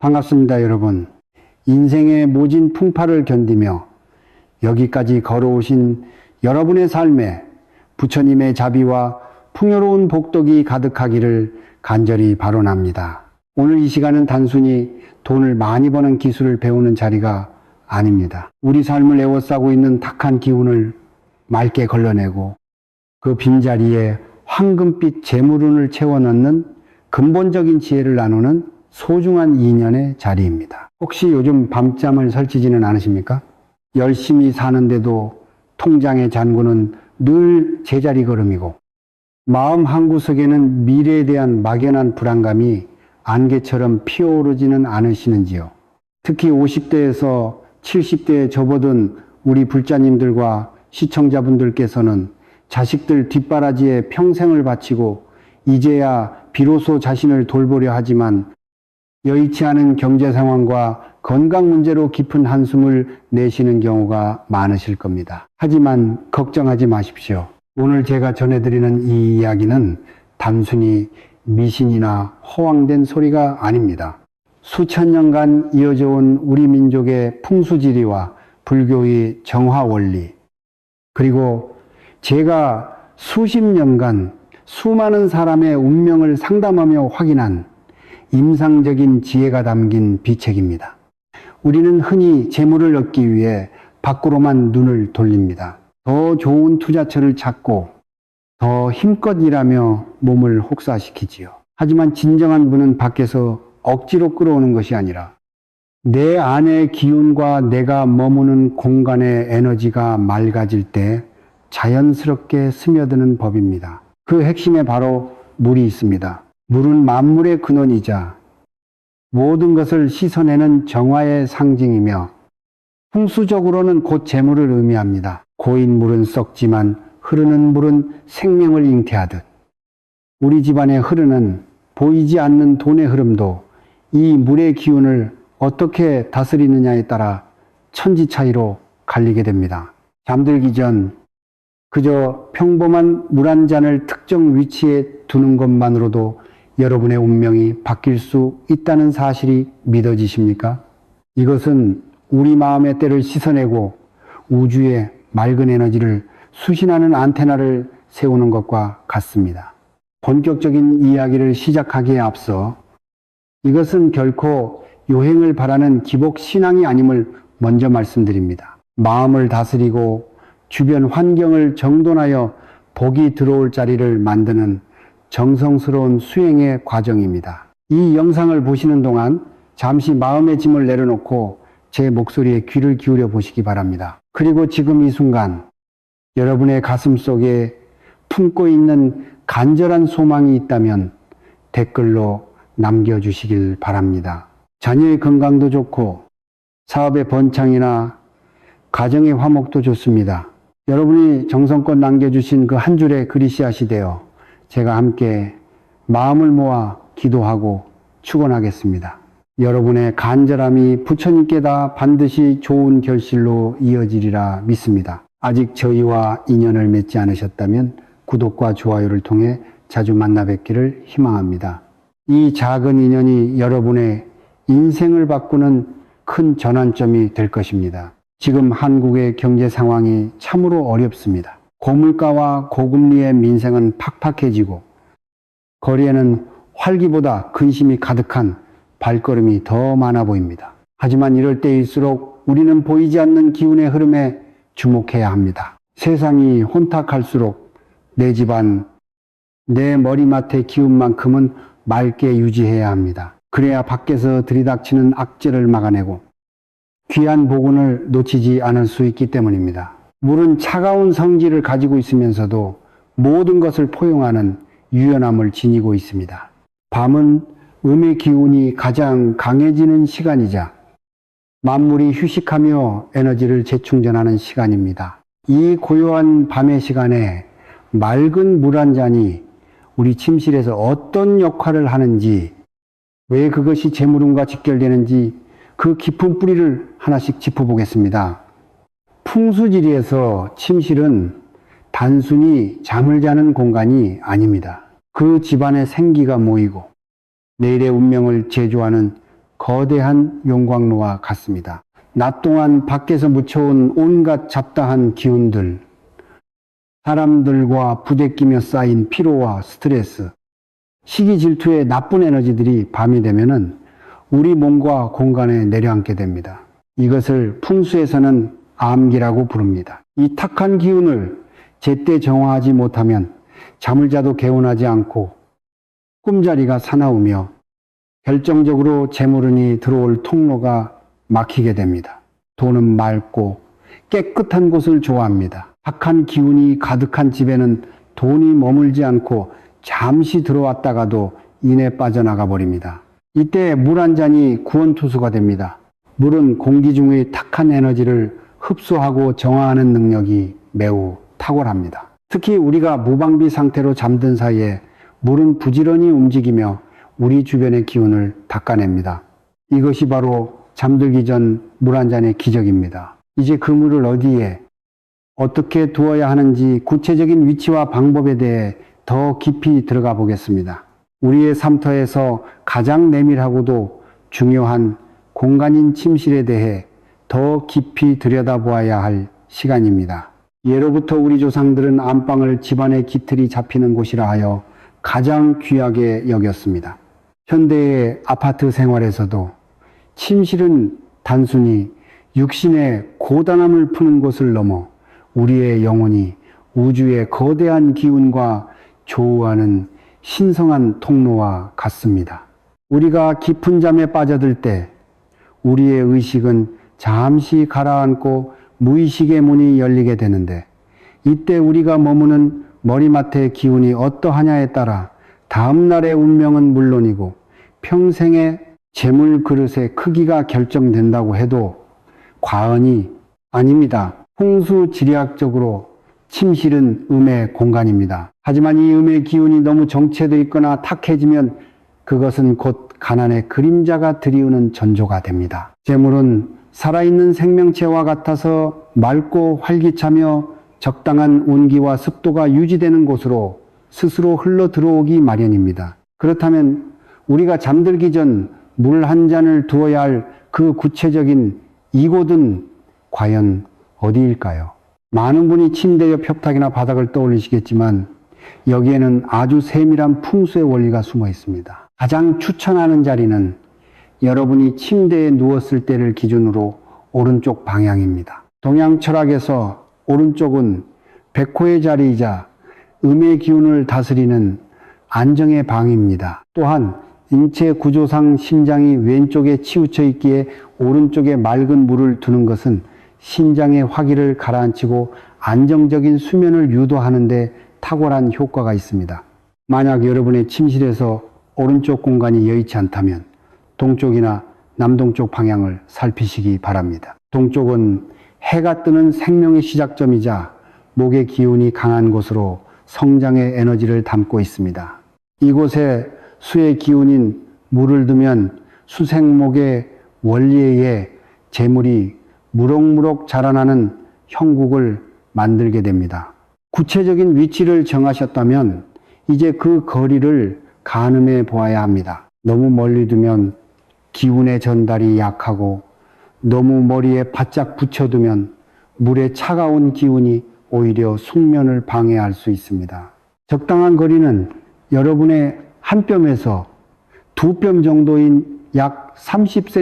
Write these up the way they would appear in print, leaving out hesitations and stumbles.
반갑습니다, 여러분. 인생의 모진 풍파를 견디며 여기까지 걸어오신 여러분의 삶에 부처님의 자비와 풍요로운 복덕이 가득하기를 간절히 발언합니다. 오늘 이 시간은 단순히 돈을 많이 버는 기술을 배우는 자리가 아닙니다. 우리 삶을 에워싸고 있는 탁한 기운을 맑게 걸러내고 그 빈자리에 황금빛 재물운을 채워넣는 근본적인 지혜를 나누는 소중한 인연의 자리입니다. 혹시 요즘 밤잠을 설치지는 않으십니까? 열심히 사는데도 통장의 잔고는 늘 제자리 걸음이고 마음 한구석에는 미래에 대한 막연한 불안감이 안개처럼 피어오르지는 않으시는지요? 특히 50대에서 70대에 접어든 우리 불자님들과 시청자분들께서는 자식들 뒷바라지에 평생을 바치고 이제야 비로소 자신을 돌보려 하지만 여의치 않은 경제 상황과 건강 문제로 깊은 한숨을 내쉬는 경우가 많으실 겁니다. 하지만 걱정하지 마십시오. 오늘 제가 전해드리는 이 이야기는 단순히 미신이나 허황된 소리가 아닙니다. 수천 년간 이어져 온 우리 민족의 풍수지리와 불교의 정화 원리, 그리고 제가 수십 년간 수많은 사람의 운명을 상담하며 확인한 임상적인 지혜가 담긴 비책입니다. 우리는 흔히 재물을 얻기 위해 밖으로만 눈을 돌립니다. 더 좋은 투자처를 찾고 더 힘껏 일하며 몸을 혹사시키지요. 하지만 진정한 분은 밖에서 억지로 끌어오는 것이 아니라 내 안의 기운과 내가 머무는 공간의 에너지가 맑아질 때 자연스럽게 스며드는 법입니다. 그 핵심에 바로 물이 있습니다. 물은 만물의 근원이자 모든 것을 씻어내는 정화의 상징이며 풍수적으로는 곧 재물을 의미합니다. 고인 물은 썩지만 흐르는 물은 생명을 잉태하듯 우리 집안에 흐르는 보이지 않는 돈의 흐름도 이 물의 기운을 어떻게 다스리느냐에 따라 천지 차이로 갈리게 됩니다. 잠들기 전 그저 평범한 물 한 잔을 특정 위치에 두는 것만으로도 여러분의 운명이 바뀔 수 있다는 사실이 믿어지십니까? 이것은 우리 마음의 때를 씻어내고 우주의 맑은 에너지를 수신하는 안테나를 세우는 것과 같습니다. 본격적인 이야기를 시작하기에 앞서 이것은 결코 요행을 바라는 기복 신앙이 아님을 먼저 말씀드립니다. 마음을 다스리고 주변 환경을 정돈하여 복이 들어올 자리를 만드는 정성스러운 수행의 과정입니다. 이 영상을 보시는 동안 잠시 마음의 짐을 내려놓고 제 목소리에 귀를 기울여 보시기 바랍니다. 그리고 지금 이 순간 여러분의 가슴 속에 품고 있는 간절한 소망이 있다면 댓글로 남겨주시길 바랍니다. 자녀의 건강도 좋고 사업의 번창이나 가정의 화목도 좋습니다. 여러분이 정성껏 남겨주신 그 한 줄의 글이 씨앗이 되어 제가 함께 마음을 모아 기도하고 축원하겠습니다. 여러분의 간절함이 부처님께 다 반드시 좋은 결실로 이어지리라 믿습니다. 아직 저희와 인연을 맺지 않으셨다면 구독과 좋아요를 통해 자주 만나 뵙기를 희망합니다. 이 작은 인연이 여러분의 인생을 바꾸는 큰 전환점이 될 것입니다. 지금 한국의 경제 상황이 참으로 어렵습니다. 고물가와 고금리의 민생은 팍팍해지고 거리에는 활기보다 근심이 가득한 발걸음이 더 많아 보입니다. 하지만 이럴 때일수록 우리는 보이지 않는 기운의 흐름에 주목해야 합니다. 세상이 혼탁할수록 내 집안, 내 머리맡의 기운만큼은 맑게 유지해야 합니다. 그래야 밖에서 들이닥치는 악재를 막아내고 귀한 복운을 놓치지 않을 수 있기 때문입니다. 물은 차가운 성질을 가지고 있으면서도 모든 것을 포용하는 유연함을 지니고 있습니다. 밤은 음의 기운이 가장 강해지는 시간이자 만물이 휴식하며 에너지를 재충전하는 시간입니다. 이 고요한 밤의 시간에 맑은 물 한 잔이 우리 침실에서 어떤 역할을 하는지, 왜 그것이 재물운과 직결되는지 그 깊은 뿌리를 하나씩 짚어보겠습니다. 풍수지리에서 침실은 단순히 잠을 자는 공간이 아닙니다. 그 집안의 생기가 모이고 내일의 운명을 제조하는 거대한 용광로와 같습니다. 낮 동안 밖에서 묻혀온 온갖 잡다한 기운들, 사람들과 부대끼며 쌓인 피로와 스트레스, 시기 질투의 나쁜 에너지들이 밤이 되면은 우리 몸과 공간에 내려앉게 됩니다. 이것을 풍수에서는 암기라고 부릅니다. 이 탁한 기운을 제때 정화하지 못하면 잠을 자도 개운하지 않고 꿈자리가 사나우며 결정적으로 재물운이 들어올 통로가 막히게 됩니다. 돈은 맑고 깨끗한 곳을 좋아합니다. 탁한 기운이 가득한 집에는 돈이 머물지 않고 잠시 들어왔다가도 이내 빠져나가 버립니다. 이때 물 한 잔이 구원투수가 됩니다. 물은 공기 중의 탁한 에너지를 흡수하고 정화하는 능력이 매우 탁월합니다. 특히 우리가 무방비 상태로 잠든 사이에 물은 부지런히 움직이며 우리 주변의 기운을 닦아냅니다. 이것이 바로 잠들기 전 물 한 잔의 기적입니다. 이제 그 물을 어디에 어떻게 두어야 하는지 구체적인 위치와 방법에 대해 더 깊이 들어가 보겠습니다. 우리의 삶터에서 가장 내밀하고도 중요한 공간인 침실에 대해 더 깊이 들여다보아야 할 시간입니다. 예로부터 우리 조상들은 안방을 집안의 깃틀이 잡히는 곳이라 하여 가장 귀하게 여겼습니다. 현대의 아파트 생활에서도 침실은 단순히 육신의 고단함을 푸는 곳을 넘어 우리의 영혼이 우주의 거대한 기운과 조우하는 신성한 통로와 같습니다. 우리가 깊은 잠에 빠져들 때 우리의 의식은 잠시 가라앉고 무의식의 문이 열리게 되는데, 이때 우리가 머무는 머리맡의 기운이 어떠하냐에 따라 다음날의 운명은 물론이고 평생의 재물 그릇의 크기가 결정된다고 해도 과언이 아닙니다. 풍수지리학적으로 침실은 음의 공간입니다. 하지만 이 음의 기운이 너무 정체되어 있거나 탁해지면 그것은 곧 가난의 그림자가 들이우는 전조가 됩니다. 재물은 살아있는 생명체와 같아서 맑고 활기차며 적당한 온기와 습도가 유지되는 곳으로 스스로 흘러 들어오기 마련입니다. 그렇다면 우리가 잠들기 전 물 한 잔을 두어야 할 그 구체적인 이곳은 과연 어디일까요? 많은 분이 침대 옆 협탁이나 바닥을 떠올리시겠지만 여기에는 아주 세밀한 풍수의 원리가 숨어 있습니다. 가장 추천하는 자리는 여러분이 침대에 누웠을 때를 기준으로 오른쪽 방향입니다. 동양 철학에서 오른쪽은 백호의 자리이자 음의 기운을 다스리는 안정의 방입니다. 또한 인체 구조상 심장이 왼쪽에 치우쳐 있기에 오른쪽에 맑은 물을 두는 것은 심장의 화기를 가라앉히고 안정적인 수면을 유도하는 데 탁월한 효과가 있습니다. 만약 여러분의 침실에서 오른쪽 공간이 여의치 않다면 동쪽이나 남동쪽 방향을 살피시기 바랍니다. 동쪽은 해가 뜨는 생명의 시작점이자 목의 기운이 강한 곳으로 성장의 에너지를 담고 있습니다. 이곳에 수의 기운인 물을 두면 수생목의 원리에 의해 재물이 무럭무럭 자라나는 형국을 만들게 됩니다. 구체적인 위치를 정하셨다면 이제 그 거리를 가늠해 보아야 합니다. 너무 멀리 두면 기운의 전달이 약하고 너무 머리에 바짝 붙여두면 물의 차가운 기운이 오히려 숙면을 방해할 수 있습니다. 적당한 거리는 여러분의 한 뼘에서 두 뼘 정도인 약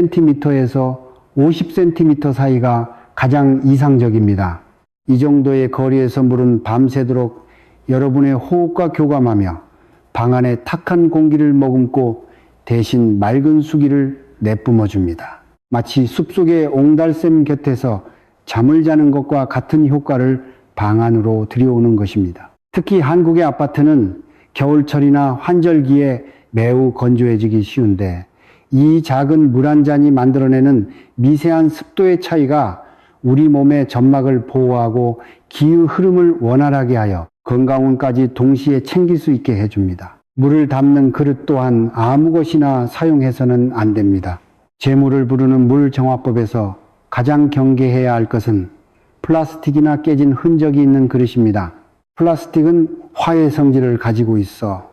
30cm에서 50cm 사이가 가장 이상적입니다. 이 정도의 거리에서 물은 밤새도록 여러분의 호흡과 교감하며 방 안에 탁한 공기를 머금고 대신 맑은 수기를 내뿜어 줍니다. 마치 숲속의 옹달샘 곁에서 잠을 자는 것과 같은 효과를 방 안으로 들여오는 것입니다. 특히 한국의 아파트는 겨울철이나 환절기에 매우 건조해지기 쉬운데 이 작은 물 한 잔이 만들어내는 미세한 습도의 차이가 우리 몸의 점막을 보호하고 기의 흐름을 원활하게 하여 건강운까지 동시에 챙길 수 있게 해줍니다. 물을 담는 그릇 또한 아무 것이나 사용해서는 안 됩니다. 재물을 부르는 물 정화법에서 가장 경계해야 할 것은 플라스틱이나 깨진 흔적이 있는 그릇입니다. 플라스틱은 화해 성질을 가지고 있어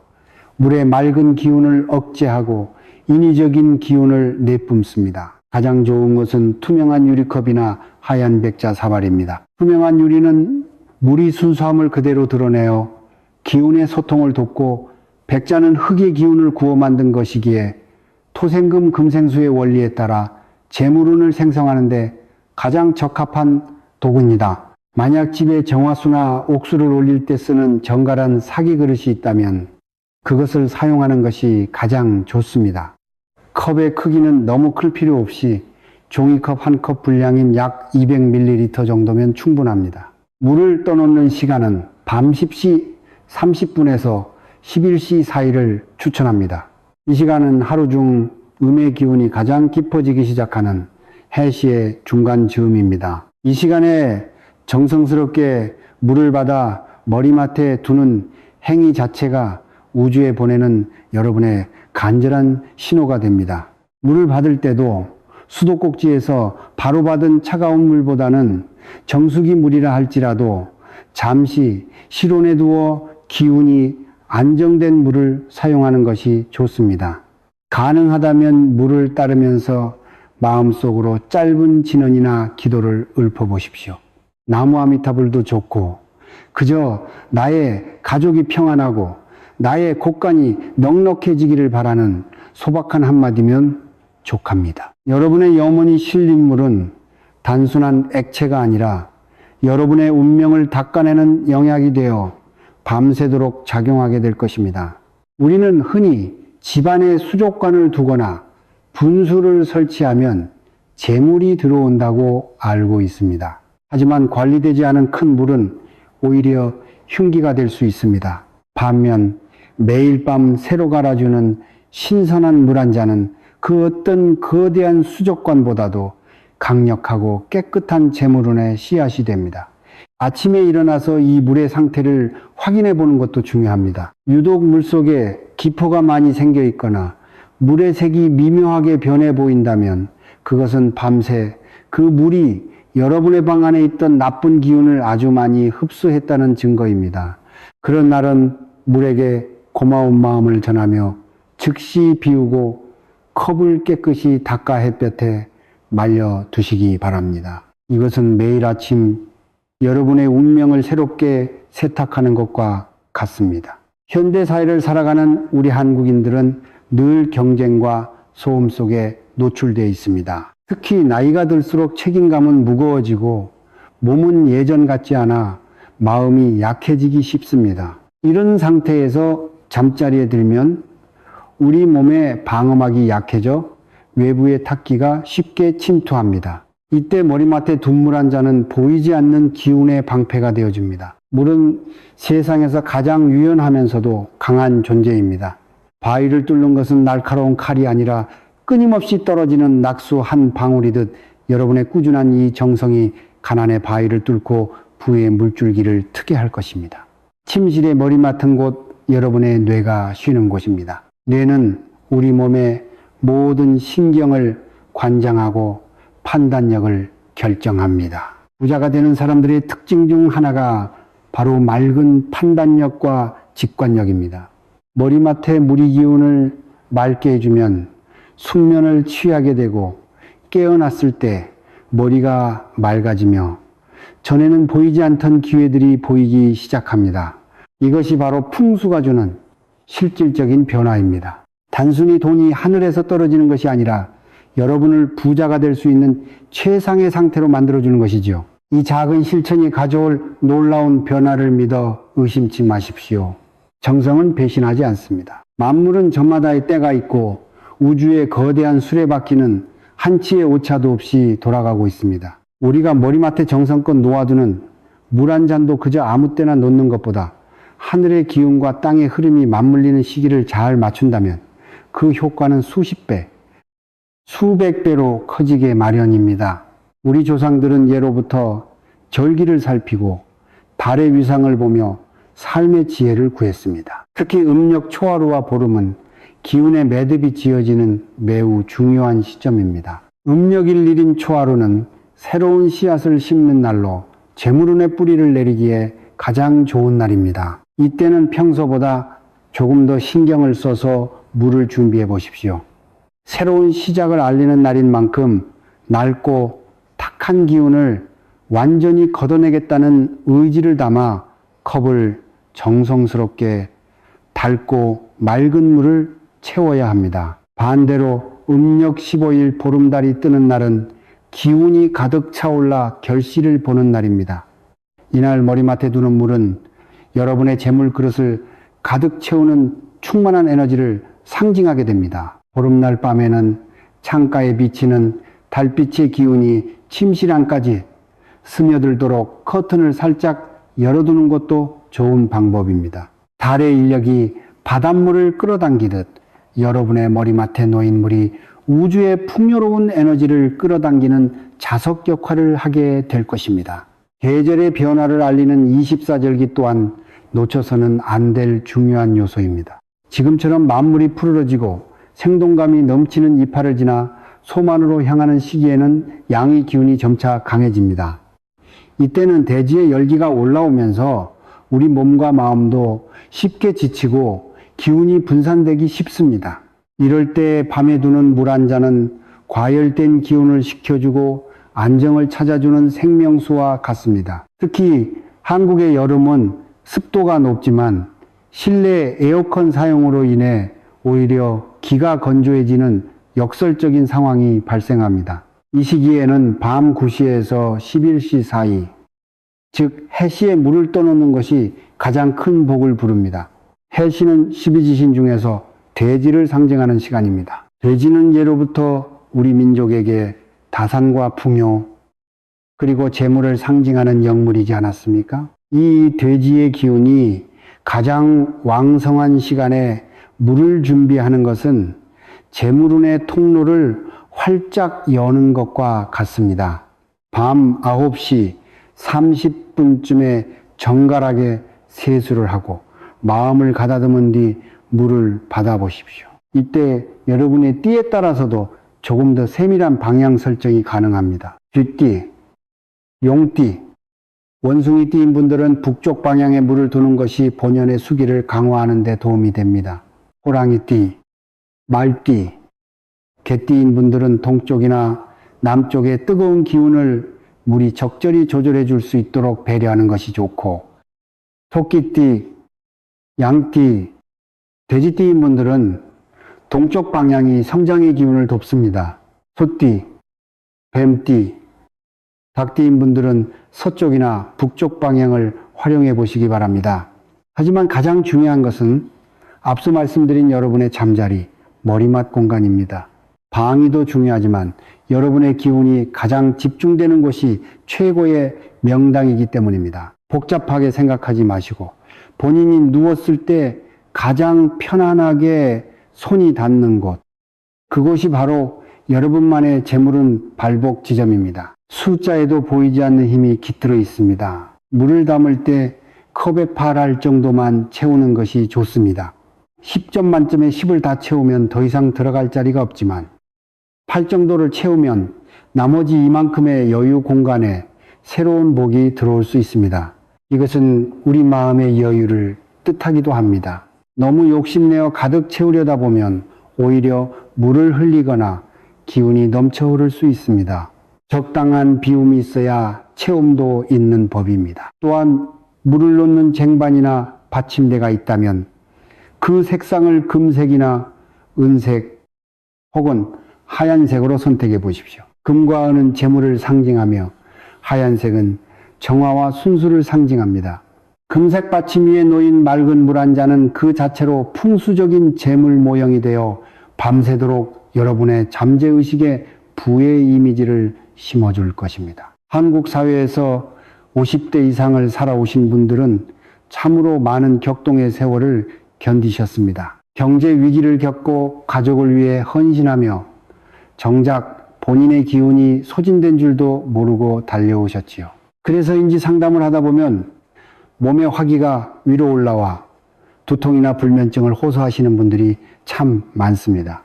물의 맑은 기운을 억제하고 인위적인 기운을 내뿜습니다. 가장 좋은 것은 투명한 유리컵이나 하얀 백자 사발입니다. 투명한 유리는 물이 순수함을 그대로 드러내어 기운의 소통을 돕고, 백자는 흙의 기운을 구워 만든 것이기에 토생금 금생수의 원리에 따라 재물운을 생성하는데 가장 적합한 도구입니다. 만약 집에 정화수나 옥수를 올릴 때 쓰는 정갈한 사기 그릇이 있다면 그것을 사용하는 것이 가장 좋습니다. 컵의 크기는 너무 클 필요 없이 종이컵 한 컵 분량인 약 200ml 정도면 충분합니다. 물을 떠놓는 시간은 밤 10시 30분에서 11시 사이를 추천합니다. 이 시간은 하루 중 음의 기운이 가장 깊어지기 시작하는 해시의 중간 즈음입니다. 이 시간에 정성스럽게 물을 받아 머리맡에 두는 행위 자체가 우주에 보내는 여러분의 간절한 신호가 됩니다. 물을 받을 때도 수도꼭지에서 바로 받은 차가운 물보다는 정수기 물이라 할지라도 잠시 실온에 두어 기운이 안정된 물을 사용하는 것이 좋습니다. 가능하다면 물을 따르면서 마음속으로 짧은 진언이나 기도를 읊어보십시오. 나무 아미타불도 좋고, 그저 나의 가족이 평안하고 나의 곳간이 넉넉해지기를 바라는 소박한 한마디면 족합니다. 여러분의 영혼이 실린 물은 단순한 액체가 아니라 여러분의 운명을 닦아내는 영약이 되어 밤새도록 작용하게 될 것입니다. 우리는 흔히 집안에 수족관을 두거나 분수를 설치하면 재물이 들어온다고 알고 있습니다. 하지만 관리되지 않은 큰 물은 오히려 흉기가 될 수 있습니다. 반면 매일 밤 새로 갈아주는 신선한 물 한 잔은 그 어떤 거대한 수족관보다도 강력하고 깨끗한 재물운의 씨앗이 됩니다. 아침에 일어나서 이 물의 상태를 확인해 보는 것도 중요합니다. 유독 물속에 기포가 많이 생겨 있거나 물의 색이 미묘하게 변해 보인다면 그것은 밤새 그 물이 여러분의 방 안에 있던 나쁜 기운을 아주 많이 흡수했다는 증거입니다. 그런 날은 물에게 고마운 마음을 전하며 즉시 비우고 컵을 깨끗이 닦아 햇볕에 말려 두시기 바랍니다. 이것은 매일 아침 여러분의 운명을 새롭게 세탁하는 것과 같습니다. 현대 사회를 살아가는 우리 한국인들은 늘 경쟁과 소음 속에 노출되어 있습니다. 특히 나이가 들수록 책임감은 무거워지고 몸은 예전 같지 않아 마음이 약해지기 쉽습니다. 이런 상태에서 잠자리에 들면 우리 몸의 방어막이 약해져 외부의 탁기가 쉽게 침투합니다. 이때 머리맡에 둔 물 한 잔은 보이지 않는 기운의 방패가 되어줍니다. 물은 세상에서 가장 유연하면서도 강한 존재입니다. 바위를 뚫는 것은 날카로운 칼이 아니라 끊임없이 떨어지는 낙수 한 방울이듯 여러분의 꾸준한 이 정성이 가난의 바위를 뚫고 부의 물줄기를 트게 할 것입니다. 침실의 머리 맡은 곳, 여러분의 뇌가 쉬는 곳입니다. 뇌는 우리 몸의 모든 신경을 관장하고 판단력을 결정합니다. 부자가 되는 사람들의 특징 중 하나가 바로 맑은 판단력과 직관력입니다. 머리맡에 무리 기운을 맑게 해주면 숙면을 취하게 되고 깨어났을 때 머리가 맑아지며 전에는 보이지 않던 기회들이 보이기 시작합니다. 이것이 바로 풍수가 주는 실질적인 변화입니다. 단순히 돈이 하늘에서 떨어지는 것이 아니라 여러분을 부자가 될 수 있는 최상의 상태로 만들어주는 것이죠. 이 작은 실천이 가져올 놀라운 변화를 믿어 의심치 마십시오. 정성은 배신하지 않습니다. 만물은 저마다의 때가 있고 우주의 거대한 수레바퀴는 한치의 오차도 없이 돌아가고 있습니다. 우리가 머리맡에 정성껏 놓아두는 물 한 잔도 그저 아무 때나 놓는 것보다 하늘의 기운과 땅의 흐름이 맞물리는 시기를 잘 맞춘다면 그 효과는 수십 배, 수백 배로 커지게 마련입니다. 우리 조상들은 예로부터 절기를 살피고 달의 위상을 보며 삶의 지혜를 구했습니다. 특히 음력 초하루와 보름은 기운의 매듭이 지어지는 매우 중요한 시점입니다. 음력일 1인 초하루는 새로운 씨앗을 심는 날로 재물운의 뿌리를 내리기에 가장 좋은 날입니다. 이때는 평소보다 조금 더 신경을 써서 물을 준비해 보십시오. 새로운 시작을 알리는 날인 만큼 낡고 탁한 기운을 완전히 걷어내겠다는 의지를 담아 컵을 정성스럽게 달고 맑은 물을 채워야 합니다. 반대로 음력 15일 보름달이 뜨는 날은 기운이 가득 차올라 결실을 보는 날입니다. 이날 머리맡에 두는 물은 여러분의 재물 그릇을 가득 채우는 충만한 에너지를 상징하게 됩니다. 보름날 밤에는 창가에 비치는 달빛의 기운이 침실 안까지 스며들도록 커튼을 살짝 열어두는 것도 좋은 방법입니다. 달의 인력이 바닷물을 끌어당기듯 여러분의 머리맡에 놓인 물이 우주의 풍요로운 에너지를 끌어당기는 자석 역할을 하게 될 것입니다. 계절의 변화를 알리는 24절기 또한 놓쳐서는 안 될 중요한 요소입니다. 지금처럼 만물이 푸르러지고 생동감이 넘치는 이파를 지나 소만으로 향하는 시기에는 양의 기운이 점차 강해집니다. 이때는 대지의 열기가 올라오면서 우리 몸과 마음도 쉽게 지치고 기운이 분산되기 쉽습니다. 이럴 때 밤에 두는 물 한 잔은 과열된 기운을 식혀주고 안정을 찾아주는 생명수와 같습니다. 특히 한국의 여름은 습도가 높지만 실내 에어컨 사용으로 인해 오히려 기가 건조해지는 역설적인 상황이 발생합니다. 이 시기에는 밤 9시에서 11시 사이, 즉 해시에 물을 떠놓는 것이 가장 큰 복을 부릅니다. 해시는 12지신 중에서 돼지를 상징하는 시간입니다. 돼지는 예로부터 우리 민족에게 다산과 풍요, 그리고 재물을 상징하는 영물이지 않았습니까? 이 돼지의 기운이 가장 왕성한 시간에 물을 준비하는 것은 재물운의 통로를 활짝 여는 것과 같습니다. 밤 9시 30분쯤에 정갈하게 세수를 하고 마음을 가다듬은 뒤 물을 받아보십시오. 이때 여러분의 띠에 따라서도 조금 더 세밀한 방향 설정이 가능합니다. 쥐띠, 용띠, 원숭이띠인 분들은 북쪽 방향에 물을 두는 것이 본연의 수기를 강화하는 데 도움이 됩니다. 호랑이띠, 말띠, 개띠인 분들은 동쪽이나 남쪽의 뜨거운 기운을 물이 적절히 조절해 줄 수 있도록 배려하는 것이 좋고, 토끼띠, 양띠, 돼지띠인 분들은 동쪽 방향이 성장의 기운을 돕습니다. 소띠, 뱀띠, 닭띠인 분들은 서쪽이나 북쪽 방향을 활용해 보시기 바랍니다. 하지만 가장 중요한 것은 앞서 말씀드린 여러분의 잠자리, 머리맡 공간입니다. 방위도 중요하지만 여러분의 기운이 가장 집중되는 곳이 최고의 명당이기 때문입니다. 복잡하게 생각하지 마시고 본인이 누웠을 때 가장 편안하게 손이 닿는 곳, 그곳이 바로 여러분만의 재물운 발복 지점입니다. 숫자에도 보이지 않는 힘이 깃들어 있습니다. 물을 담을 때 컵에 팔할 정도만 채우는 것이 좋습니다. 10점 만점에 10을 다 채우면 더 이상 들어갈 자리가 없지만 8 정도를 채우면 나머지 이만큼의 여유 공간에 새로운 복이 들어올 수 있습니다. 이것은 우리 마음의 여유를 뜻하기도 합니다. 너무 욕심내어 가득 채우려다 보면 오히려 물을 흘리거나 기운이 넘쳐 흐를 수 있습니다. 적당한 비움이 있어야 채움도 있는 법입니다. 또한 물을 놓는 쟁반이나 받침대가 있다면 그 색상을 금색이나 은색 혹은 하얀색으로 선택해 보십시오. 금과 은은 재물을 상징하며 하얀색은 정화와 순수를 상징합니다. 금색 받침 위에 놓인 맑은 물 한 잔은 그 자체로 풍수적인 재물 모형이 되어 밤새도록 여러분의 잠재의식에 부의 이미지를 심어줄 것입니다. 한국 사회에서 50대 이상을 살아오신 분들은 참으로 많은 격동의 세월을 견디셨습니다. 경제 위기를 겪고 가족을 위해 헌신하며 정작 본인의 기운이 소진된 줄도 모르고 달려오셨지요. 그래서인지 상담을 하다 보면 몸의 화기가 위로 올라와 두통이나 불면증을 호소하시는 분들이 참 많습니다.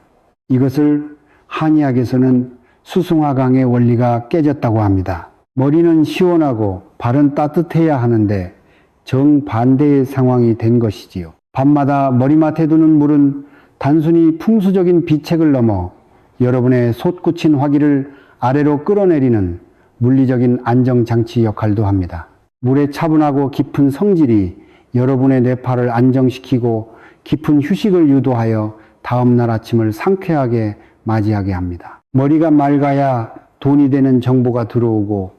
이것을 한의학에서는 수승화강의 원리가 깨졌다고 합니다. 머리는 시원하고 발은 따뜻해야 하는데 정반대의 상황이 된 것이지요. 밤마다 머리맡에 두는 물은 단순히 풍수적인 비책을 넘어 여러분의 솟구친 화기를 아래로 끌어내리는 물리적인 안정장치 역할도 합니다. 물의 차분하고 깊은 성질이 여러분의 뇌파를 안정시키고 깊은 휴식을 유도하여 다음날 아침을 상쾌하게 맞이하게 합니다. 머리가 맑아야 돈이 되는 정보가 들어오고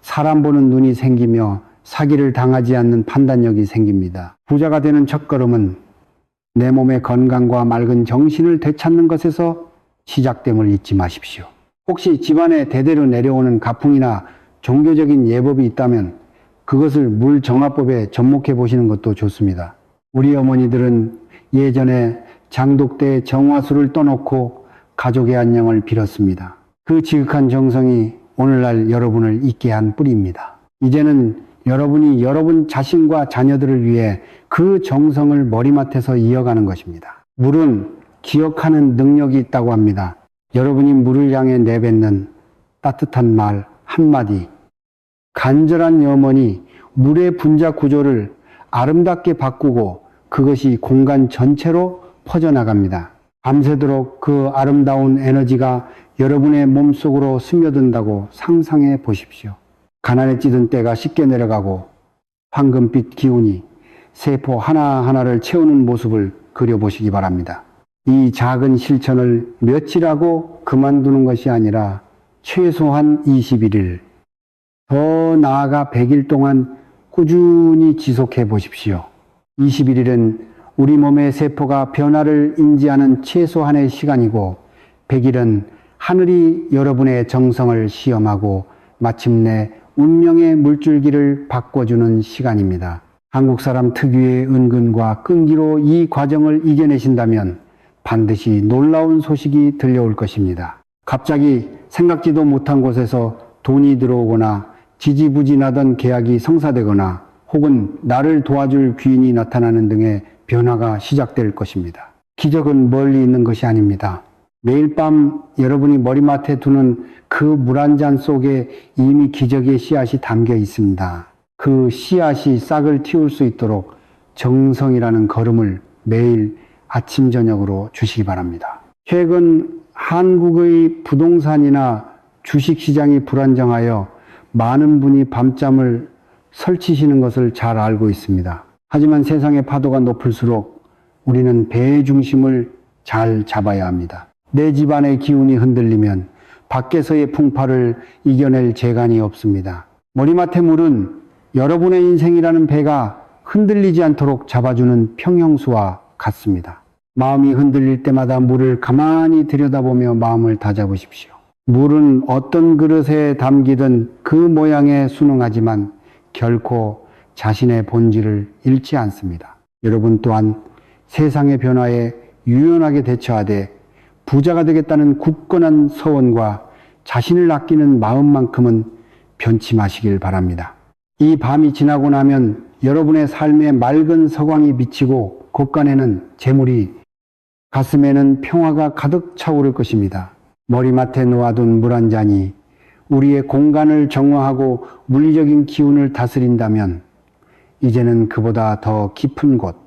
사람 보는 눈이 생기며 사기를 당하지 않는 판단력이 생깁니다. 부자가 되는 첫걸음은 내 몸의 건강과 맑은 정신을 되찾는 것에서 시작됨을 잊지 마십시오. 혹시 집안에 대대로 내려오는 가풍이나 종교적인 예법이 있다면 그것을 물정화법에 접목해 보시는 것도 좋습니다. 우리 어머니들은 예전에 장독대에 정화수를 떠놓고 가족의 안녕을 빌었습니다. 그 지극한 정성이 오늘날 여러분을 있게 한 뿌리입니다. 이제는 여러분이 여러분 자신과 자녀들을 위해 그 정성을 머리맡에서 이어가는 것입니다. 물은 기억하는 능력이 있다고 합니다. 여러분이 물을 향해 내뱉는 따뜻한 말 한마디, 간절한 염원이 물의 분자 구조를 아름답게 바꾸고 그것이 공간 전체로 퍼져나갑니다. 밤새도록 그 아름다운 에너지가 여러분의 몸속으로 스며든다고 상상해 보십시오. 가난에 찌든 때가 씻겨 내려가고 황금빛 기운이 세포 하나하나를 채우는 모습을 그려보시기 바랍니다. 이 작은 실천을 며칠하고 그만두는 것이 아니라 최소한 21일, 더 나아가 100일 동안 꾸준히 지속해 보십시오. 21일은 우리 몸의 세포가 변화를 인지하는 최소한의 시간이고 100일은 하늘이 여러분의 정성을 시험하고 마침내 운명의 물줄기를 바꿔주는 시간입니다. 한국 사람 특유의 은근과 끈기로 이 과정을 이겨내신다면 반드시 놀라운 소식이 들려올 것입니다. 갑자기 생각지도 못한 곳에서 돈이 들어오거나 지지부진하던 계약이 성사되거나 혹은 나를 도와줄 귀인이 나타나는 등의 변화가 시작될 것입니다. 기적은 멀리 있는 것이 아닙니다. 매일 밤 여러분이 머리맡에 두는 그 물 한 잔 속에 이미 기적의 씨앗이 담겨 있습니다. 그 씨앗이 싹을 틔울 수 있도록 정성이라는 걸음을 매일 아침 저녁으로 주시기 바랍니다. 최근 한국의 부동산이나 주식시장이 불안정하여 많은 분이 밤잠을 설치시는 것을 잘 알고 있습니다. 하지만 세상의 파도가 높을수록 우리는 배의 중심을 잘 잡아야 합니다. 내 집안의 기운이 흔들리면 밖에서의 풍파를 이겨낼 재간이 없습니다. 머리맡의 물은 여러분의 인생이라는 배가 흔들리지 않도록 잡아주는 평형수와 같습니다. 마음이 흔들릴 때마다 물을 가만히 들여다보며 마음을 다잡으십시오. 물은 어떤 그릇에 담기든 그 모양에 순응하지만 결코 자신의 본질을 잃지 않습니다. 여러분 또한 세상의 변화에 유연하게 대처하되 부자가 되겠다는 굳건한 서원과 자신을 아끼는 마음만큼은 변치 마시길 바랍니다. 이 밤이 지나고 나면 여러분의 삶에 맑은 서광이 비치고 곳간에는 재물이, 가슴에는 평화가 가득 차오를 것입니다. 머리맡에 놓아둔 물 한 잔이 우리의 공간을 정화하고 물리적인 기운을 다스린다면 이제는 그보다 더 깊은 곳,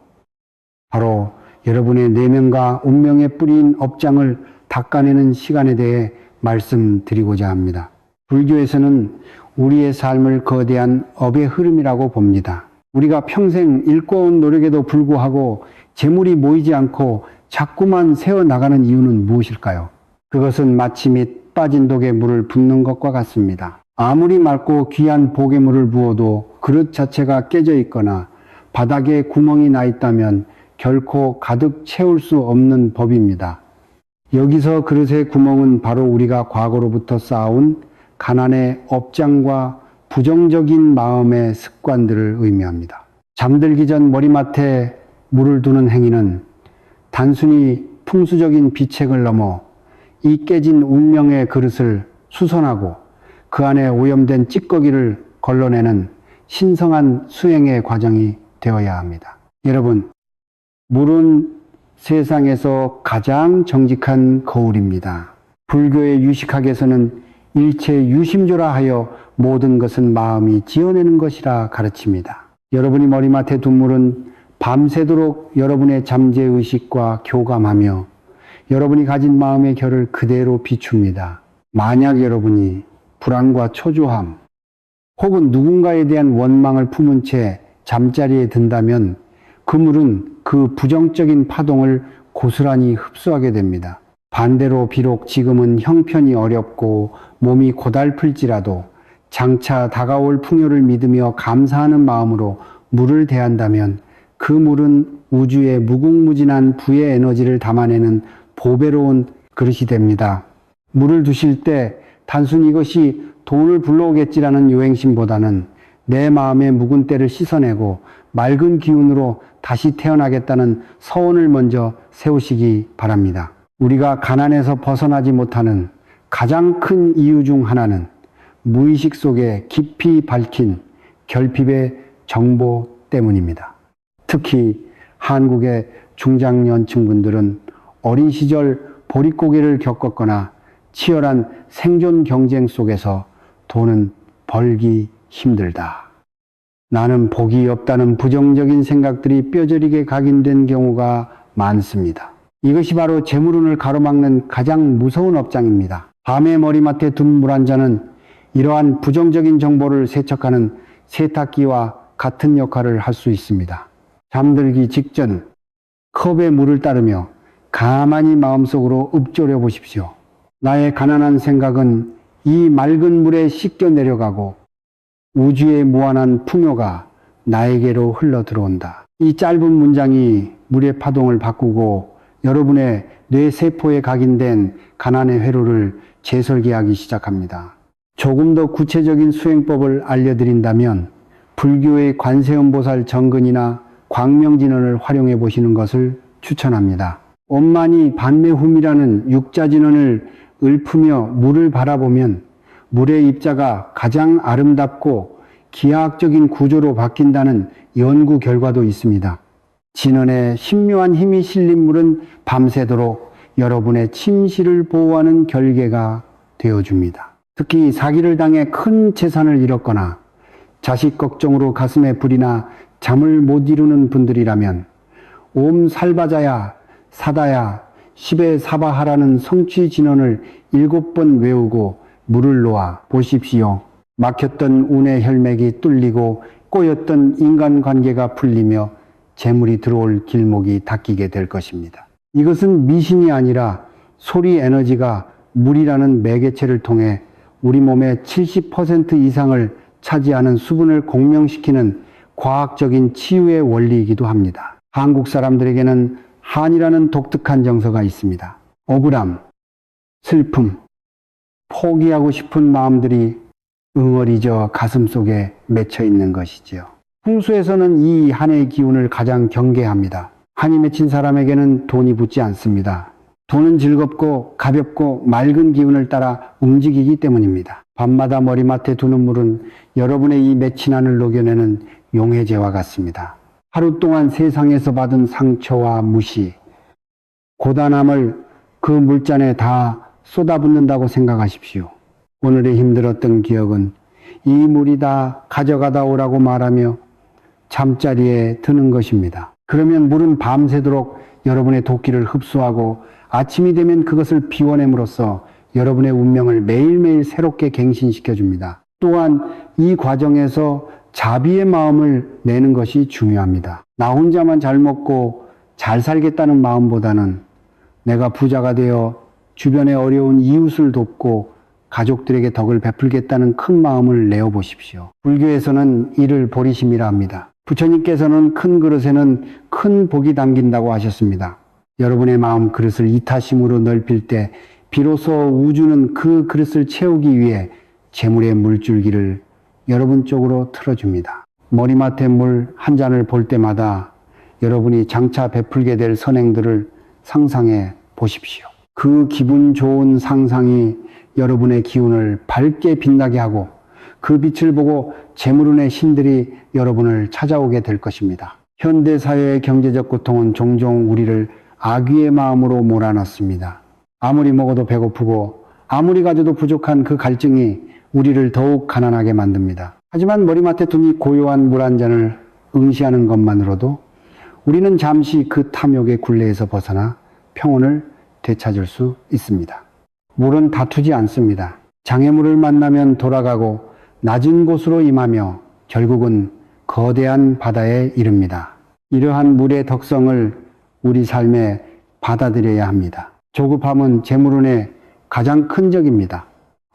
바로 여러분의 내면과 운명에 뿌린 업장을 닦아내는 시간에 대해 말씀드리고자 합니다. 불교에서는 우리의 삶을 거대한 업의 흐름이라고 봅니다. 우리가 평생 일궈온 노력에도 불구하고 재물이 모이지 않고 자꾸만 새어나가는 이유는 무엇일까요? 그것은 마치 밑 빠진 독에 물을 붓는 것과 같습니다. 아무리 맑고 귀한 보괴물을 부어도 그릇 자체가 깨져 있거나 바닥에 구멍이 나 있다면 결코 가득 채울 수 없는 법입니다. 여기서 그릇의 구멍은 바로 우리가 과거로부터 쌓아온 가난의 업장과 부정적인 마음의 습관들을 의미합니다. 잠들기 전 머리맡에 물을 두는 행위는 단순히 풍수적인 비책을 넘어 이 깨진 운명의 그릇을 수선하고 그 안에 오염된 찌꺼기를 걸러내는 신성한 수행의 과정이 되어야 합니다. 여러분, 물은 세상에서 가장 정직한 거울입니다. 불교의 유식학에서는 일체 유심조라 하여 모든 것은 마음이 지어내는 것이라 가르칩니다. 여러분이 머리맡에 둔 물은 밤새도록 여러분의 잠재의식과 교감하며 여러분이 가진 마음의 결을 그대로 비춥니다. 만약 여러분이 불안과 초조함 혹은 누군가에 대한 원망을 품은 채 잠자리에 든다면 그 물은 그 부정적인 파동을 고스란히 흡수하게 됩니다. 반대로 비록 지금은 형편이 어렵고 몸이 고달플지라도 장차 다가올 풍요를 믿으며 감사하는 마음으로 물을 대한다면 그 물은 우주의 무궁무진한 부의 에너지를 담아내는 보배로운 그릇이 됩니다. 물을 두실 때 단순히 이것이 돈을 불러오겠지라는 요행심보다는 내 마음의 묵은 때를 씻어내고 맑은 기운으로 다시 태어나겠다는 서원을 먼저 세우시기 바랍니다. 우리가 가난에서 벗어나지 못하는 가장 큰 이유 중 하나는 무의식 속에 깊이 밝힌 결핍의 정보 때문입니다. 특히 한국의 중장년층 분들은 어린 시절 보릿고개를 겪었거나 치열한 생존 경쟁 속에서 돈은 벌기 힘들다. 나는 복이 없다는 부정적인 생각들이 뼈저리게 각인된 경우가 많습니다. 이것이 바로 재물운을 가로막는 가장 무서운 업장입니다. 밤에 머리맡에 둔 물 한 잔은 이러한 부정적인 정보를 세척하는 세탁기와 같은 역할을 할 수 있습니다. 잠들기 직전 컵에 물을 따르며 가만히 마음속으로 읊조려 보십시오. 나의 가난한 생각은 이 맑은 물에 씻겨 내려가고 우주의 무한한 풍요가 나에게로 흘러 들어온다. 이 짧은 문장이 물의 파동을 바꾸고 여러분의 뇌세포에 각인된 가난의 회로를 재설계하기 시작합니다. 조금 더 구체적인 수행법을 알려드린다면 불교의 관세음보살 정근이나 광명진언을 활용해 보시는 것을 추천합니다. 엄만이 반매hum이라는 육자진언을 읊으며 물을 바라보면 물의 입자가 가장 아름답고 기하학적인 구조로 바뀐다는 연구 결과도 있습니다. 진언에 신묘한 힘이 실린 물은 밤새도록 여러분의 침실을 보호하는 결계가 되어줍니다. 특히 사기를 당해 큰 재산을 잃었거나 자식 걱정으로 가슴에 불이나 잠을 못 이루는 분들이라면 옴 살바자야 사다야 십에 사바하라는 성취 진언을 7번 외우고 물을 놓아 보십시오. 막혔던 운의 혈맥이 뚫리고 꼬였던 인간관계가 풀리며 재물이 들어올 길목이 닦이게 될 것입니다. 이것은 미신이 아니라 소리 에너지가 물이라는 매개체를 통해 우리 몸의 70% 이상을 차지하는 수분을 공명시키는 과학적인 치유의 원리이기도 합니다. 한국 사람들에게는 한이라는 독특한 정서가 있습니다. 억울함, 슬픔, 포기하고 싶은 마음들이 응어리져 가슴 속에 맺혀 있는 것이지요. 풍수에서는 이 한의 기운을 가장 경계합니다. 한이 맺힌 사람에게는 돈이 붙지 않습니다. 돈은 즐겁고 가볍고 맑은 기운을 따라 움직이기 때문입니다. 밤마다 머리맡에 두는 물은 여러분의 이 맺힌 한을 녹여내는 용해제와 같습니다. 하루 동안 세상에서 받은 상처와 무시, 고단함을 그 물잔에 다 쏟아붓는다고 생각하십시오. 오늘의 힘들었던 기억은 이 물이 다 가져가다 오라고 말하며 잠자리에 드는 것입니다. 그러면 물은 밤새도록 여러분의 도끼를 흡수하고 아침이 되면 그것을 비워냄으로써 여러분의 운명을 매일매일 새롭게 갱신시켜 줍니다. 또한 이 과정에서 자비의 마음을 내는 것이 중요합니다. 나 혼자만 잘 먹고 잘 살겠다는 마음보다는 내가 부자가 되어 주변의 어려운 이웃을 돕고 가족들에게 덕을 베풀겠다는 큰 마음을 내어 보십시오. 불교에서는 이를 보리심이라 합니다. 부처님께서는 큰 그릇에는 큰 복이 담긴다고 하셨습니다. 여러분의 마음 그릇을 이타심으로 넓힐 때 비로소 우주는 그 그릇을 채우기 위해 재물의 물줄기를 여러분 쪽으로 틀어줍니다. 머리맡에 물 한 잔을 볼 때마다 여러분이 장차 베풀게 될 선행들을 상상해 보십시오. 그 기분 좋은 상상이 여러분의 기운을 밝게 빛나게 하고 그 빛을 보고 재물운의 신들이 여러분을 찾아오게 될 것입니다. 현대사회의 경제적 고통은 종종 우리를 악의의 마음으로 몰아넣습니다. 아무리 먹어도 배고프고 아무리 가져도 부족한 그 갈증이 우리를 더욱 가난하게 만듭니다. 하지만 머리맡에 둔 이 고요한 물 한 잔을 응시하는 것만으로도 우리는 잠시 그 탐욕의 굴레에서 벗어나 평온을 되찾을 수 있습니다. 물은 다투지 않습니다. 장애물을 만나면 돌아가고 낮은 곳으로 임하며 결국은 거대한 바다에 이릅니다. 이러한 물의 덕성을 우리 삶에 받아들여야 합니다. 조급함은 재물운의 가장 큰 적입니다.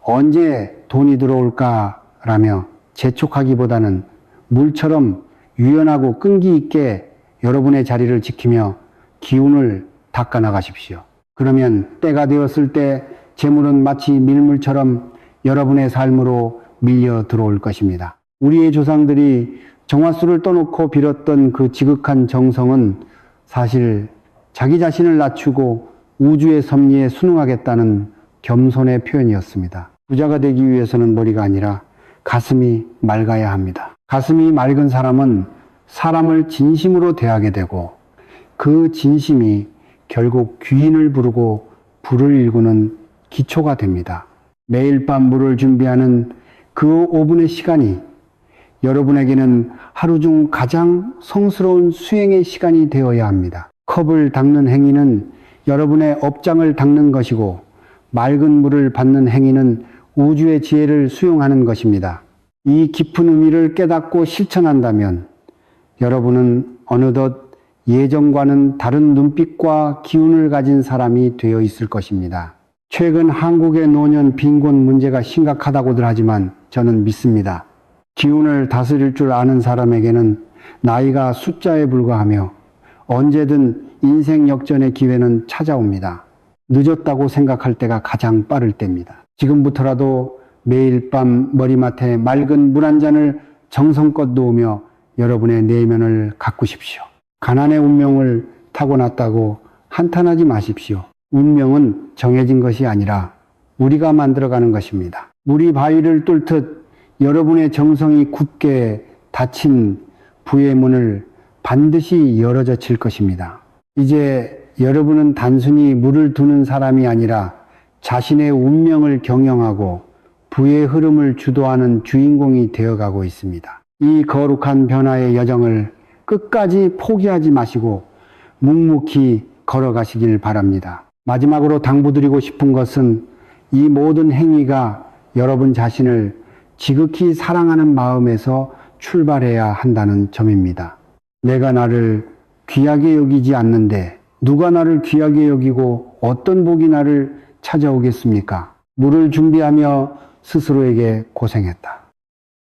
언제 돈이 들어올까라며 재촉하기보다는 물처럼 유연하고 끈기 있게 여러분의 자리를 지키며 기운을 닦아 나가십시오. 그러면 때가 되었을 때 재물은 마치 밀물처럼 여러분의 삶으로 밀려 들어올 것입니다. 우리의 조상들이 정화수를 떠놓고 빌었던 그 지극한 정성은 사실 자기 자신을 낮추고 우주의 섭리에 순응하겠다는 겸손의 표현이었습니다. 부자가 되기 위해서는 머리가 아니라 가슴이 맑아야 합니다. 가슴이 맑은 사람은 사람을 진심으로 대하게 되고 그 진심이 결국 귀인을 부르고 불을 일구는 기초가 됩니다. 매일 밤 물을 준비하는 그 5분의 시간이 여러분에게는 하루 중 가장 성스러운 수행의 시간이 되어야 합니다. 컵을 닦는 행위는 여러분의 업장을 닦는 것이고 맑은 물을 받는 행위는 우주의 지혜를 수용하는 것입니다. 이 깊은 의미를 깨닫고 실천한다면 여러분은 어느덧 예전과는 다른 눈빛과 기운을 가진 사람이 되어 있을 것입니다. 최근 한국의 노년 빈곤 문제가 심각하다고들 하지만 저는 믿습니다. 기운을 다스릴 줄 아는 사람에게는 나이가 숫자에 불과하며 언제든 인생 역전의 기회는 찾아옵니다. 늦었다고 생각할 때가 가장 빠를 때입니다. 지금부터라도 매일 밤 머리맡에 맑은 물 한 잔을 정성껏 놓으며 여러분의 내면을 가꾸십시오. 가난의 운명을 타고났다고 한탄하지 마십시오. 운명은 정해진 것이 아니라 우리가 만들어가는 것입니다. 물이 바위를 뚫듯 여러분의 정성이 굳게 닫힌 부의 문을 반드시 열어젖힐 것입니다. 이제 여러분은 단순히 물을 두는 사람이 아니라 자신의 운명을 경영하고 부의 흐름을 주도하는 주인공이 되어가고 있습니다. 이 거룩한 변화의 여정을 끝까지 포기하지 마시고 묵묵히 걸어가시길 바랍니다. 마지막으로 당부드리고 싶은 것은 이 모든 행위가 여러분 자신을 지극히 사랑하는 마음에서 출발해야 한다는 점입니다. 내가 나를 귀하게 여기지 않는데 누가 나를 귀하게 여기고 어떤 복이 나를 찾아오겠습니까? 물을 준비하며 스스로에게 고생했다.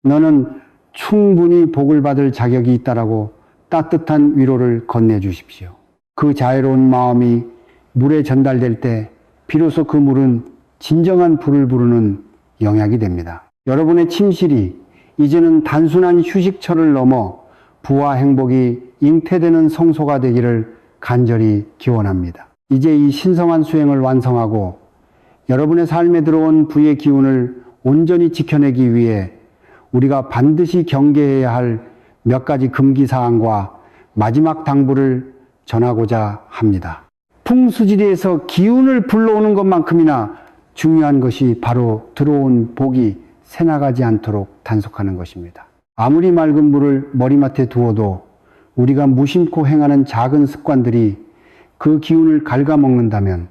너는 충분히 복을 받을 자격이 있다라고 따뜻한 위로를 건네주십시오. 그 자애로운 마음이 물에 전달될 때 비로소 그 물은 진정한 불을 부르는 영약이 됩니다. 여러분의 침실이 이제는 단순한 휴식처를 넘어 부와 행복이 잉태되는 성소가 되기를 간절히 기원합니다. 이제 이 신성한 수행을 완성하고 여러분의 삶에 들어온 부의 기운을 온전히 지켜내기 위해 우리가 반드시 경계해야 할 몇 가지 금기사항과 마지막 당부를 전하고자 합니다. 풍수지리에서 기운을 불러오는 것만큼이나 중요한 것이 바로 들어온 복이 새나가지 않도록 단속하는 것입니다. 아무리 맑은 물을 머리맡에 두어도 우리가 무심코 행하는 작은 습관들이 그 기운을 갉아먹는다면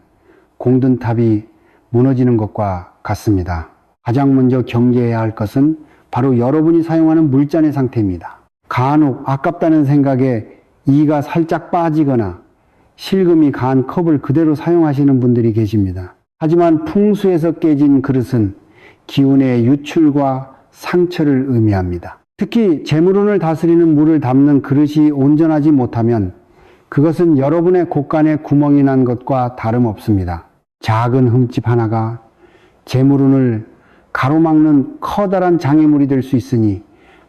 공든탑이 무너지는 것과 같습니다. 가장 먼저 경계해야 할 것은 바로 여러분이 사용하는 물잔의 상태입니다. 간혹 아깝다는 생각에 이가 살짝 빠지거나 실금이 간 컵을 그대로 사용하시는 분들이 계십니다. 하지만 풍수에서 깨진 그릇은 기운의 유출과 상처를 의미합니다. 특히 재물운을 다스리는 물을 담는 그릇이 온전하지 못하면 그것은 여러분의 곳간에 구멍이 난 것과 다름없습니다. 작은 흠집 하나가 재물운을 가로막는 커다란 장애물이 될 수 있으니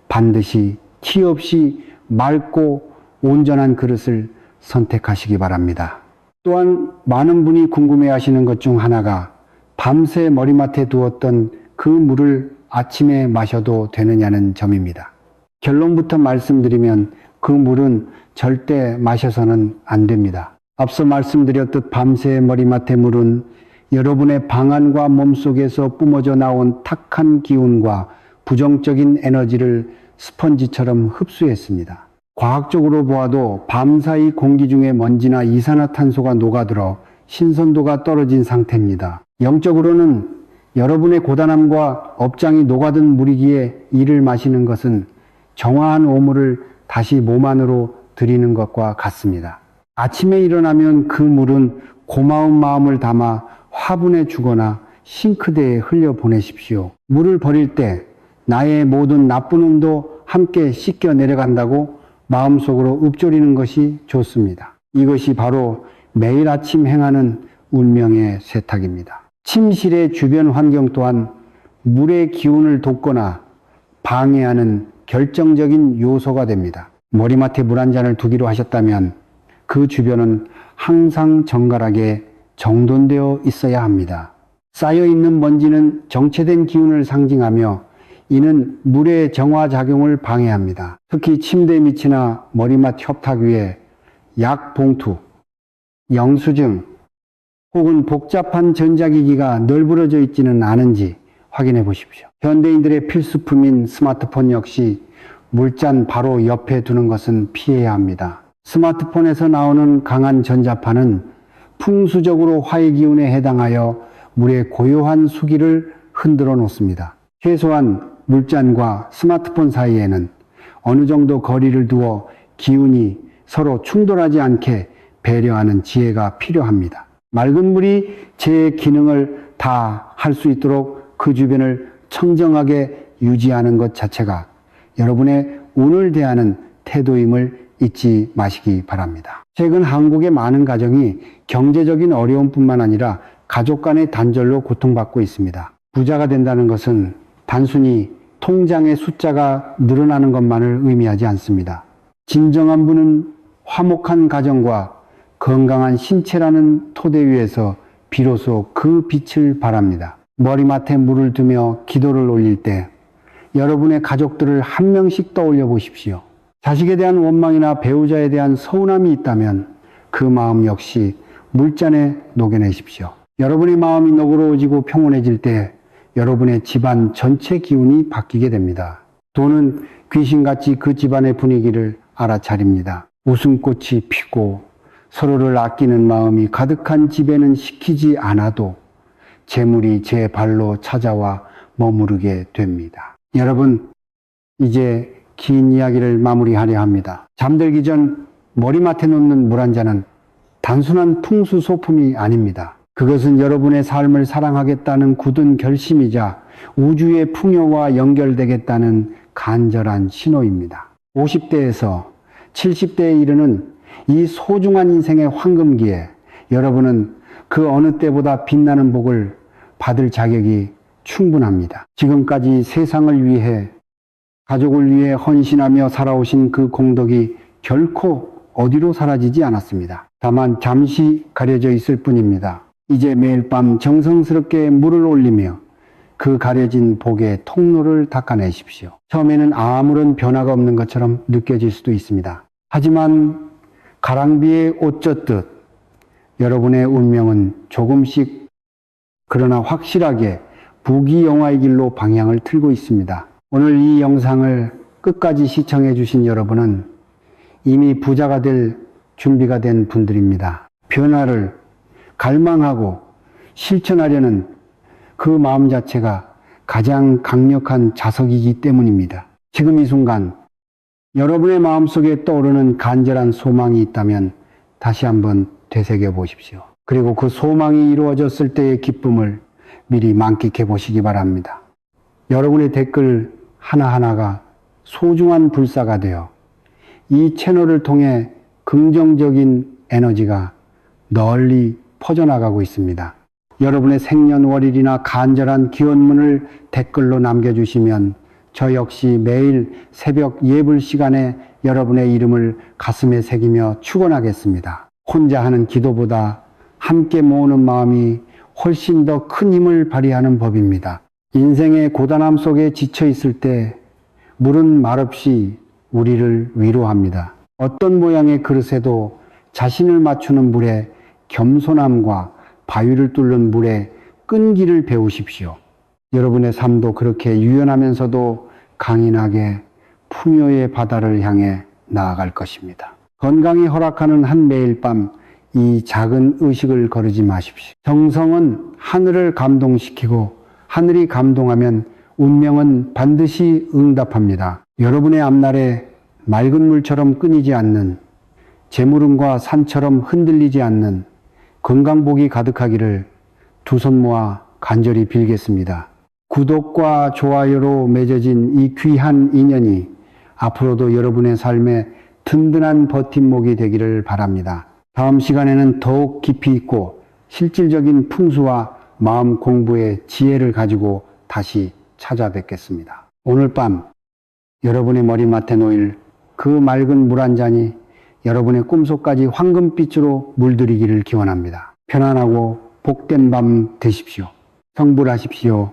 반드시 티 없이 맑고 온전한 그릇을 선택하시기 바랍니다. 또한 많은 분이 궁금해하시는 것 중 하나가 밤새 머리맡에 두었던 그 물을 아침에 마셔도 되느냐는 점입니다. 결론부터 말씀드리면 그 물은 절대 마셔서는 안 됩니다. 앞서 말씀드렸듯 밤새 머리맡의 물은 여러분의 방안과 몸속에서 뿜어져 나온 탁한 기운과 부정적인 에너지를 스펀지처럼 흡수했습니다. 과학적으로 보아도 밤사이 공기 중에 먼지나 이산화탄소가 녹아들어 신선도가 떨어진 상태입니다. 영적으로는 여러분의 고단함과 업장이 녹아든 물이기에 이를 마시는 것은 정화한 오물을 다시 몸 안으로 들이는 것과 같습니다. 아침에 일어나면 그 물은 고마운 마음을 담아 화분에 주거나 싱크대에 흘려보내십시오. 물을 버릴 때 나의 모든 나쁜 운도 함께 씻겨 내려간다고 마음속으로 읊조리는 것이 좋습니다. 이것이 바로 매일 아침 행하는 운명의 세탁입니다. 침실의 주변 환경 또한 물의 기운을 돋거나 방해하는 결정적인 요소가 됩니다. 머리맡에 물 한 잔을 두기로 하셨다면 그 주변은 항상 정갈하게 정돈되어 있어야 합니다. 쌓여있는 먼지는 정체된 기운을 상징하며 이는 물의 정화작용을 방해합니다. 특히 침대 밑이나 머리맡 협탁 위에 약 봉투, 영수증 혹은 복잡한 전자기기가 널브러져 있지는 않은지 확인해 보십시오. 현대인들의 필수품인 스마트폰 역시 물잔 바로 옆에 두는 것은 피해야 합니다. 스마트폰에서 나오는 강한 전자파는 풍수적으로 화의 기운에 해당하여 물의 고요한 수기를 흔들어 놓습니다. 최소한 물잔과 스마트폰 사이에는 어느 정도 거리를 두어 기운이 서로 충돌하지 않게 배려하는 지혜가 필요합니다. 맑은 물이 제 기능을 다 할 수 있도록 그 주변을 청정하게 유지하는 것 자체가 여러분의 운을 대하는 태도임을 잊지 마시기 바랍니다. 최근 한국의 많은 가정이 경제적인 어려움뿐만 아니라 가족 간의 단절로 고통받고 있습니다. 부자가 된다는 것은 단순히 통장의 숫자가 늘어나는 것만을 의미하지 않습니다. 진정한 부는 화목한 가정과 건강한 신체라는 토대 위에서 비로소 그 빛을 발합니다. 머리맡에 물을 두며 기도를 올릴 때 여러분의 가족들을 한 명씩 떠올려 보십시오. 자식에 대한 원망이나 배우자에 대한 서운함이 있다면 그 마음 역시 물잔에 녹여내십시오. 여러분의 마음이 너그러워지고 평온해질 때 여러분의 집안 전체 기운이 바뀌게 됩니다. 돈은 귀신같이 그 집안의 분위기를 알아차립니다. 웃음꽃이 피고 서로를 아끼는 마음이 가득한 집에는 시키지 않아도 재물이 제 발로 찾아와 머무르게 됩니다. 여러분, 이제 긴 이야기를 마무리하려 합니다. 잠들기 전 머리맡에 놓는 물 한 잔은 단순한 풍수 소품이 아닙니다. 그것은 여러분의 삶을 사랑하겠다는 굳은 결심이자 우주의 풍요와 연결되겠다는 간절한 신호입니다. 50대에서 70대에 이르는 이 소중한 인생의 황금기에 여러분은 그 어느 때보다 빛나는 복을 받을 자격이 충분합니다. 지금까지 세상을 위해, 가족을 위해 헌신하며 살아오신 그 공덕이 결코 어디로 사라지지 않았습니다. 다만 잠시 가려져 있을 뿐입니다. 이제 매일 밤 정성스럽게 물을 올리며 그 가려진 복의 통로를 닦아내십시오. 처음에는 아무런 변화가 없는 것처럼 느껴질 수도 있습니다. 하지만 가랑비에 옷 젖듯 여러분의 운명은 조금씩 그러나 확실하게 부귀영화의 길로 방향을 틀고 있습니다. 오늘 이 영상을 끝까지 시청해 주신 여러분은 이미 부자가 될 준비가 된 분들입니다. 변화를 갈망하고 실천하려는 그 마음 자체가 가장 강력한 자석이기 때문입니다. 지금 이 순간 여러분의 마음속에 떠오르는 간절한 소망이 있다면 다시 한번 되새겨 보십시오. 그리고 그 소망이 이루어졌을 때의 기쁨을 미리 만끽해 보시기 바랍니다. 여러분의 댓글 하나하나가 소중한 불사가 되어 이 채널을 통해 긍정적인 에너지가 널리 퍼져나가고 있습니다. 여러분의 생년월일이나 간절한 기원문을 댓글로 남겨주시면 저 역시 매일 새벽 예불 시간에 여러분의 이름을 가슴에 새기며 축원하겠습니다. 혼자 하는 기도보다 함께 모으는 마음이 훨씬 더 큰 힘을 발휘하는 법입니다. 인생의 고단함 속에 지쳐 있을 때 물은 말없이 우리를 위로합니다. 어떤 모양의 그릇에도 자신을 맞추는 물에 겸손함과 바위를 뚫는 물에 끈기를 배우십시오. 여러분의 삶도 그렇게 유연하면서도 강인하게 풍요의 바다를 향해 나아갈 것입니다. 건강이 허락하는 한 매일 밤 이 작은 의식을 거르지 마십시오. 정성은 하늘을 감동시키고 하늘이 감동하면 운명은 반드시 응답합니다. 여러분의 앞날에 맑은 물처럼 끊이지 않는, 재물음과 산처럼 흔들리지 않는 건강복이 가득하기를 두 손 모아 간절히 빌겠습니다. 구독과 좋아요로 맺어진 이 귀한 인연이 앞으로도 여러분의 삶에 든든한 버팀목이 되기를 바랍니다. 다음 시간에는 더욱 깊이 있고 실질적인 풍수와 마음 공부의 지혜를 가지고 다시 찾아뵙겠습니다. 오늘 밤 여러분의 머리맡에 놓일 그 맑은 물 한 잔이 여러분의 꿈속까지 황금빛으로 물들이기를 기원합니다. 편안하고 복된 밤 되십시오. 성불하십시오.